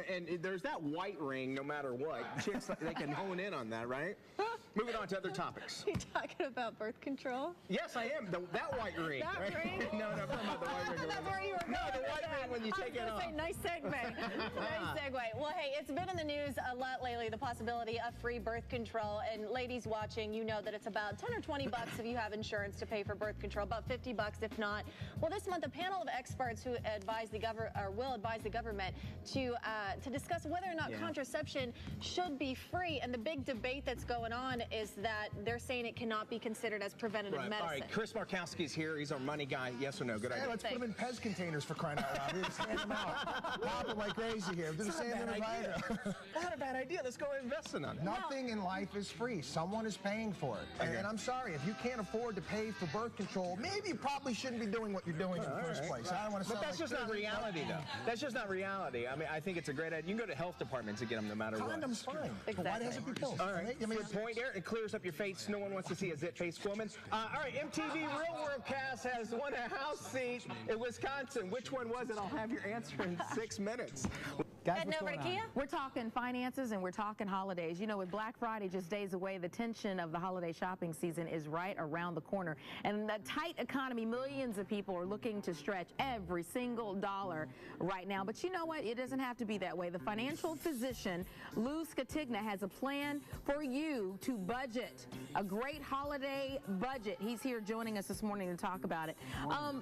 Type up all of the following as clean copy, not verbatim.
And there's that white ring, no matter what. Chicks, they can hone in on that, right? Moving on to other topics. Are you talking about birth control? Yes, I am. That white ring. That right? ring? No, I'm talking about the white ring. That's where you were going. No, the white ring when you take it off. Say, nice segue. Nice segue. Well, hey, it's been in the news a lot lately, the possibility of free birth control. And ladies watching, you know that it's about 10 or 20 bucks if you have insurance to pay for birth control, about 50 bucks if not. Well, this month, a panel of experts who advise the will advise the government to discuss whether or not contraception should be free. And the big debate that's going on is that they're saying it cannot be considered as preventative medicine. All right, Chris Markowski's here. He's our money guy. Yes or no? Good idea. Let's put them in Pez containers for crying out loud. We just stand them out. Pop them like crazy here. That's not a bad idea. Let's go investing on it. Nothing in life is free. Someone is paying for it. Okay. And I'm sorry, if you can't afford to pay for birth control, maybe you probably shouldn't be doing what you're doing in the first place. I don't want to. But that's just not reality, though. That's just not reality. I mean, I think it's a great idea. You can go to health departments and get them no matter what. Condom's fine. Exactly. Why does it be pills? All right. Good point there. It clears up your face. No one wants to see a zit-faced woman. All right. MTV Real World Cast has won a house seat in Wisconsin. Which one was it? I'll have your answer in 6 minutes. Guys, heading over to Kia? We're talking finances and we're talking holidays. You know, with Black Friday just days away, the tension of the holiday shopping season is right around the corner. And the tight economy, millions of people are looking to stretch every single dollar right now. But you know what? It doesn't have to be that way. The financial physician, Lou Scatigna, has a plan for you to budget. A great holiday budget. He's here joining us this morning to talk about it.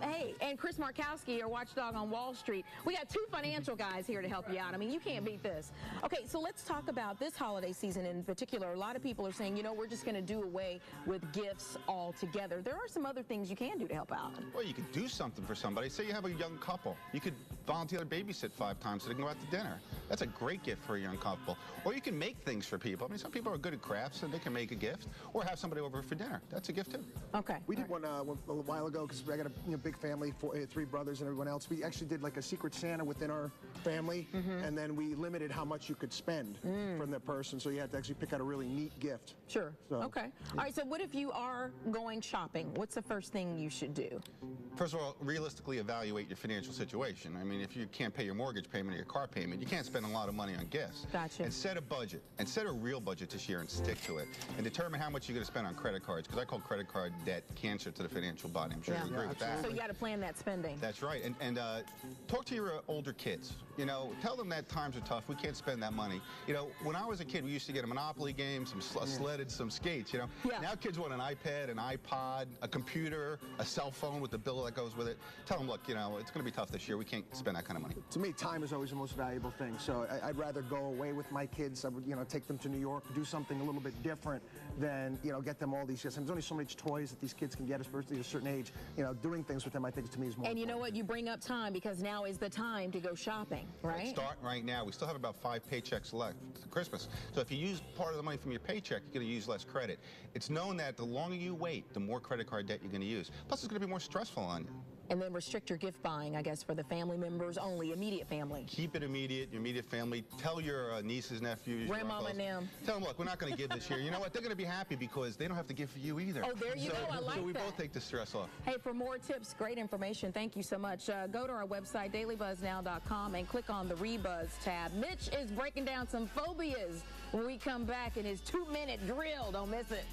Hey, and Chris Markowski, our watchdog on Wall Street. We got two financial guys here to help you out. I mean, you can't beat this. Okay, so let's talk about this holiday season in particular. A lot of people are saying, you know, we're just going to do away with gifts altogether. There are some other things you can do to help out. Well, you could do something for somebody. Say you have a young couple. You could volunteer to babysit 5 times so they can go out to dinner. That's a great gift for a young couple. Or you can make things for people. I mean, some people are good at crafts and they can make a gift. Or have somebody over for dinner. That's a gift, too. Okay. We did one a while ago because I got a big family, 3 brothers and everyone else. We actually did like a Secret Santa within our family. And then we limited how much you could spend from that person, so you had to actually pick out a really neat gift. Sure. So, okay. All right, so what if you are going shopping? What's the first thing you should do? First of all, realistically evaluate your financial situation. I mean, if you can't pay your mortgage payment or your car payment, you can't spend a lot of money on gifts. Gotcha. And set a budget. And set a real budget this year and stick to it. And determine how much you're going to spend on credit cards, because I call credit card debt cancer to the financial body. I'm sure you agree with that. So you got to plan that spending. That's right. And talk to your older kids. You know, tell them that times are tough. We can't spend that money. You know, when I was a kid, we used to get a Monopoly game, some sledded, some skates, you know. Now kids want an iPad, an iPod, a computer, a cell phone with the bill that goes with it. Tell them, look, you know, it's going to be tough this year. We can't spend that kind of money. To me, time is always the most valuable thing. So I'd rather go away with my kids. I would, you know, take them to New York, do something a little bit different than, you know, get them all these gifts. And there's only so much toys that these kids can get, especially at a certain age. You know, doing things with them, I think, to me, is more And you know important. what? You bring up time because now is the time to go shopping, right? Start right now. We still have about 5 paychecks left to Christmas. So if you use part of the money from your paycheck, you're going to use less credit. It's known that the longer you wait, the more credit card debt you're going to use. Plus, it's going to be more stressful on you. And then restrict your gift buying, I guess, for the family members only, immediate family. Keep it immediate, your immediate family. Tell your nieces, nephews, grandmama and them. Tell them, look, we're not going to give this year. You know what? They're going to be happy because they don't have to give for you either. Oh, there you go. I like that. So we both take the stress off. Hey, for more tips, great information, thank you so much. Go to our website, dailybuzznow.com, and click on the Rebuzz tab. Mitch is breaking down some phobias when we come back in his 2-minute drill. Don't miss it.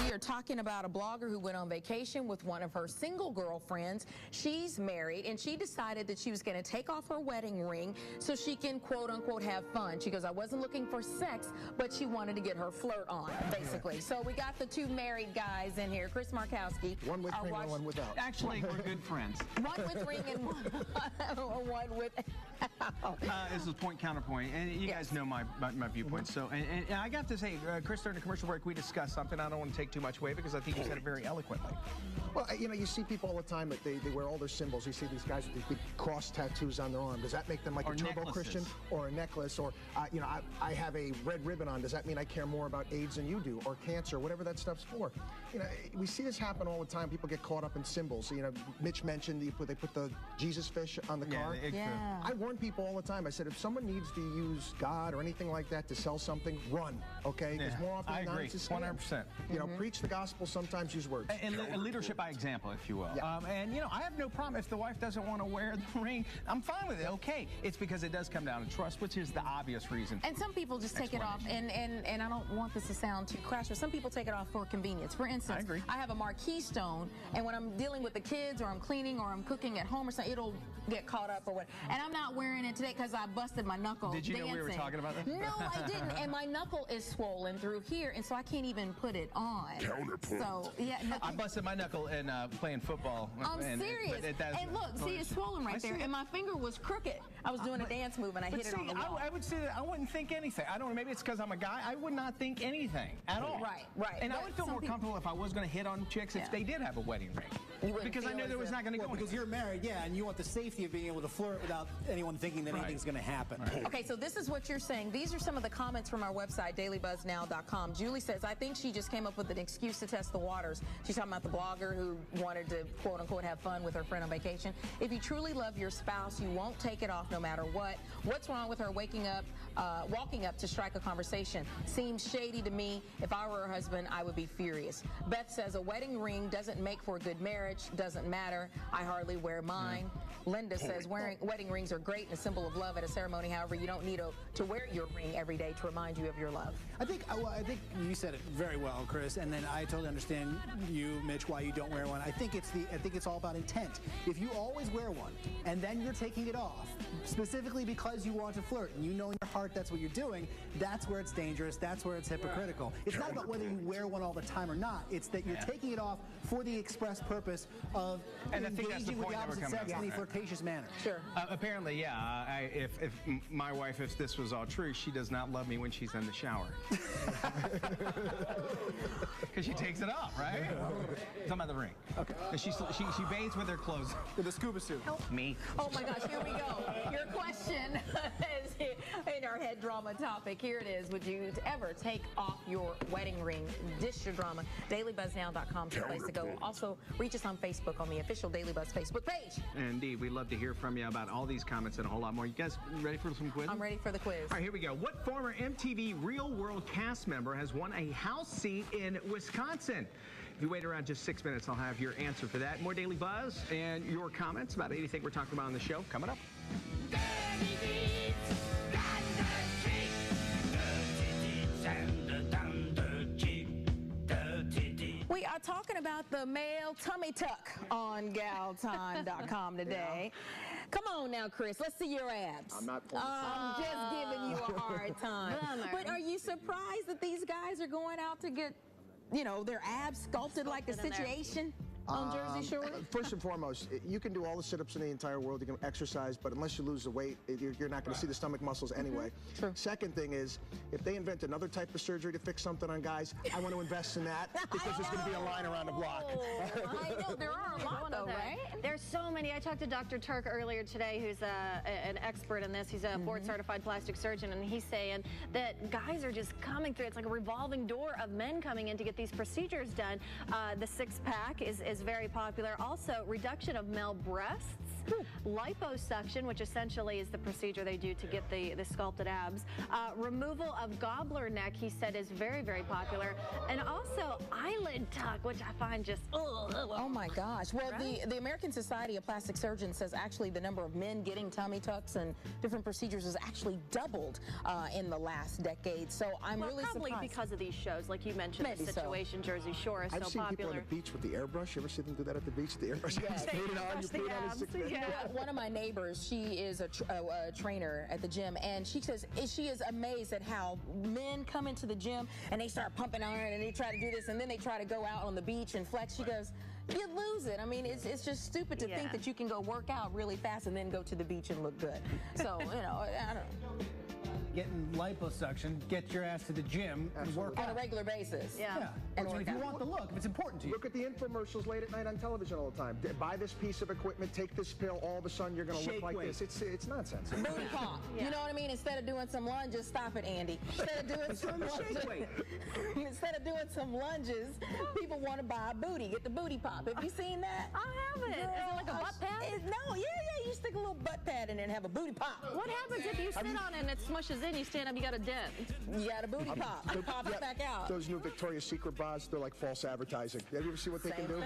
We are talking about a blogger who went on vacation with one of her single girlfriends. She's married, and she decided that she was going to take off her wedding ring so she can, quote unquote, have fun. She goes, I wasn't looking for sex, but she wanted to get her flirt on, basically. So we got the 2 married guys in here. Chris Markowski. One with ring and one without. Actually, we're good friends. One with ring and one without. This is point counterpoint, and you guys know my viewpoints. So, and I got to say, Chris, during the commercial break, we discussed something. I don't want to take too much away because I think you said it very eloquently. Well, you know, you see people all the time that they wear all their symbols. You see these guys with these big cross tattoos on their arm. Does that make them like a turbo Christian or a necklace? Or, you know, I have a red ribbon on. Does that mean I care more about AIDS than you do, or cancer, whatever that stuff's for? You know, we see this happen all the time. People get caught up in symbols. You know, Mitch mentioned they put the Jesus fish on the car. Yeah. I warn people all the time. I said, if someone needs to use God or anything like that to sell something, run, okay? Because more often I than not, agree, it's a scam. 100%. You know, preach the gospel, sometimes use words. And leadership by example, if you will. Yeah. And, you know, I have no problem if the wife doesn't want to wear the ring. I'm fine with it. Okay. It's because it does come down to trust, which is the obvious reason. And some people just take it off, and I don't want this to sound too crass, but some people take it off for convenience. For instance, I agree. I have a marquee stone, and when I'm dealing with the kids or I'm cleaning or I'm cooking at home or something, it'll get caught up or what. And I'm not wearing it today because I busted my knuckle Did you dancing. know we were talking about that? No, I didn't. And my knuckle is swollen through here, and so I can't even put it on. Counterpoint. So, yeah. No, I busted my knuckle in playing football. I'm serious. And look, see, it's swollen right there. And my finger was crooked. I was doing a dance move, and I hit it on the wall. I would say that I wouldn't think anything. I don't know. Maybe it's because I'm a guy. I would not think anything at all. Right. And I would feel more comfortable if I was going to hit on chicks if they did have a wedding ring. Because I knew there was not going to go because you're married, yeah, and you want the safety of being able to flirt without anyone thinking that anything's going to happen. Okay, so this is what you're saying. These are some of the comments from our website, dailybuzznow.com. Julie says, I think she just came up with an excuse to test the waters. She's talking about the blogger who wanted to, quote unquote, have fun with her friend on vacation. If you truly love your spouse, you won't take it off no matter what. What's wrong with her walking up to strike a conversation? Seems shady to me. If I were her husband, I would be furious. Beth says, a wedding ring doesn't make for a good marriage. Doesn't matter. I hardly wear mine. Linda says, wedding rings are great and a symbol of love at a ceremony. However, you don't need to wear your ring every day to remind you of your love. I think you said it very well, Chris, and then I totally understand you, Mitch, why you don't wear one. I think it's all about intent. If you always wear one and then you're taking it off, specifically because you want to flirt and you know in your heart that's what you're doing, that's where it's dangerous, that's where it's hypocritical. It's not about whether you wear one all the time or not. It's that you're taking it off for the express purpose of engaging with the opposite sex in a flirtatious manner. Sure. Apparently, yeah. If my wife, if this was all true, she does not love me when she's in the shower. Because she takes it off, right? Talking about the ring. Okay. She bathes with her clothes. With a scuba suit. Help me. Oh my gosh, here we go. Your question is in our head drama topic. Here it is. Would you ever take off your wedding ring? Dish your drama. DailyBuzzNow.com is the place to go. Also, reach us on Facebook on the official Daily Buzz Facebook page. Indeed. We'd love to hear from you about all these comments and a whole lot more. You guys ready for some quiz? I'm ready for the quiz. All right, here we go. What former MTV Real World cast member has won a house seat in Wisconsin? If you wait around just 6 minutes, I'll have your answer for that. More Daily Buzz and your comments about anything we're talking about on the show coming up. We are talking about the male tummy tuck on galtime.com today. Come on now, Chris. Let's see your abs. I'm not I'm just giving you a hard time. But are you surprised that these guys are going out to get, you know, their abs sculpted like a situation on Jersey Shore? First and foremost, you can do all the sit-ups in the entire world, you can exercise, but unless you lose the weight, you're not going to see the stomach muscles anyway. True. Second thing is, if they invent another type of surgery to fix something on guys, I want to invest in that because there's going to be a line around the block. I know, there are a lot though, right? There's so many. I talked to Dr. Turk earlier today, who's an expert in this. He's a board-certified plastic surgeon, and he's saying that guys are just coming through. It's like a revolving door of men coming in to get these procedures done. The six-pack is very popular. Also, reduction of male breasts. Liposuction, which essentially is the procedure they do to get the sculpted abs. Removal of gobbler neck, he said, is very, very popular. And also eyelid tuck, which I find just, oh my gosh. Well, the American Society of Plastic Surgeons says actually the number of men getting tummy tucks and different procedures has actually doubled in the last decade. So I'm really probably surprised. because of these shows, like you mentioned, Maybe the situation Jersey Shore is I've so seen popular. people on the beach with the airbrush. You ever see them do that at the beach? The airbrush. Yes. You put it on, you put it on a 6 minute. One of my neighbors, she is a trainer at the gym, and she says she is amazed at how men come into the gym and they start pumping iron and they try to do this, and then they try to go out on the beach and flex. She goes, you lose it. I mean, it's just stupid to think that you can go work out really fast and then go to the beach and look good. So, you know, I don't know. Getting liposuction, get your ass to the gym and work On out. a regular basis. Yeah. And if you want the look, if it's important to you. Look at the infomercials late at night on television all the time. Buy this piece of equipment, take this pill, all of a sudden you're going to look like this. It's nonsense. Booty pump. You know what I mean? Instead of doing some lunges, stop it, Andy. Instead of doing some lunges, people want to buy a booty. Get the booty pop. Have you seen that? I haven't. Is it like a butt pad? No, yeah. You stick a little butt pad in there and have a booty pop. What happens if you sit on it and it smushes in, you stand up, you got a dent. You got a booty pop. Pop it back out. Those new Victoria's Secret bras, they're like false advertising. Have you ever seen what they can do?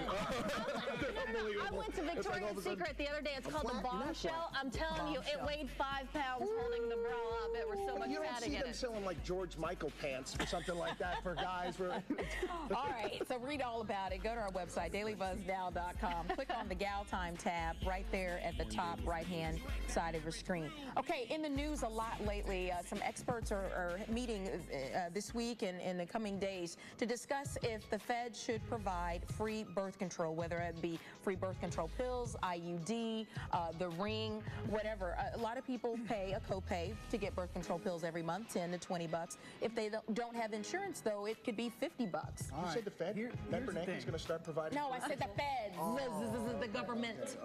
I went to Victoria's Secret the other day. It's called the Bombshell. I'm telling you, it weighed 5 pounds holding the bra up. It was so much You don't padding see in them it. selling like George Michael pants or something like that for guys. All right, so read all about it. Go to our website, dailybuzznow.com. Click on the Gal Time tab right there at the top right-hand side of your screen. Okay, in the news a lot lately, some experts are meeting this week and in the coming days to discuss if the Fed should provide free birth control, whether it be free birth control pills, IUD, the ring, whatever. A lot of people pay a copay to get birth control pills every month, 10 to 20 bucks. If they don't have insurance, though, it could be 50 bucks. You said the Fed? That Bernanke's going to start providing? No, I said the Fed. The government.